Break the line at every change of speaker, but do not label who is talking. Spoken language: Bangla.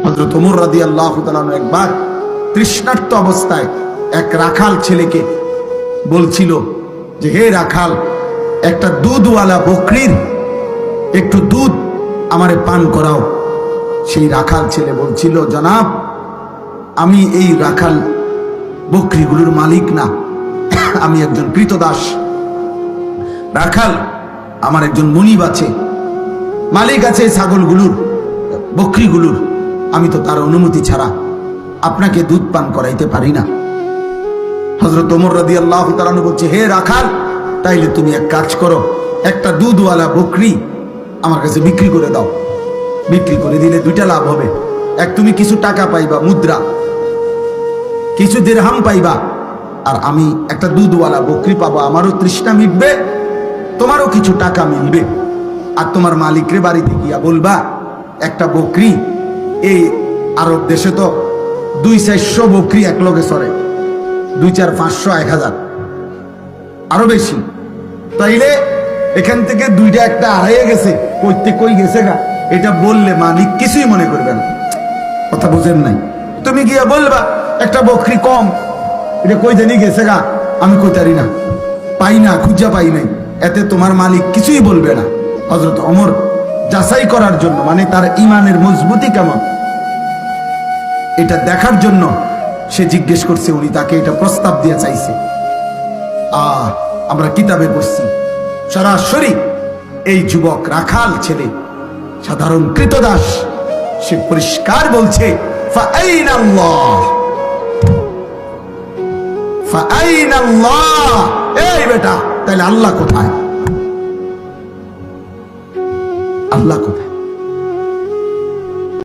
হযরত ওমর রাদিয়াল্লাহু তাআলা একবার তৃষ্ণার্ত অবস্থায় এক রাখাল ছেলেকে বলছিল যে, হে রাখাল, একটা দুধওয়ালা বকরির একটু দুধ আমারে পান করাও। সেই রাখাল ছেলে বলছিল, জনাব, আমি এই রাখাল বকরিগুলোর মালিক না, আমি একজন কৃতদাস। রাখাল আমার একজন মুনিব আছে, মালিক আছে ছাগলগুলোর, বকরিগুলোর। আমি তো তার অনুমতি ছাড়া আপনাকে দুধ পান করাইতে পারি না। হযরত ওমর রাদিয়াল্লাহু তাআলা বলছে, হে রাখাল, তাইলে তুমি এক কাজ করো, একটা দুধওয়ালা বকরি আমার কাছে বিক্রি করে দাও। বিক্রি করে দিলে দুইটা লাভ হবে। এক, তুমি কিছু টাকা পাইবা, মুদ্রা, কিছু দিরহাম পাইবা, আর আমি একটা দুধওয়ালা বকরি পাবো, আমারও তৃষ্ণা মিটবে, তোমারও কিছু টাকা মিলবে। আর তোমার মালিকরে বাড়িতে গিয়া বলবা, একটা বকরি, এই আরব দেশে তো 200-400 বকরি এক লগে চড়ে, 2-4-500-1000 আরো বেশি। তাইলে এখান থেকে দুইটা একটা হারিয়ে গেছে, কইতে কই গেছে গা, এটা বললে মালিক কিছুই মনে করবে না। কথা বুঝেন নাই? তুমি গিয়া বলবা একটা বকরি কম, এটা কই জানি গেছে গা, আমি কইতারি না, পাই না, খুঁজা পাই নাই, এতে তোমার মালিক কিছুই বলবে না। হযরত ওমর যাচাই করার জন্য, মানে তার ইমানের মজবুতি কেমন এটা দেখার জন্য সে জিজ্ঞেস করছে, উনি তাকে এটা প্রস্তাব দিয়ে চাইছে। আমরা কিতাবে পড়ছি সরাসরি এই যুবক রাখাল ছেলে, সাধারণ কৃতদাস, সে পরিষ্কার বলছে, ফাআইনাল্লাহ, ফাআইনাল্লাহ, এই বেটা, তাহলে আল্লাহ কোথায়? আল্লাহ কোথায়?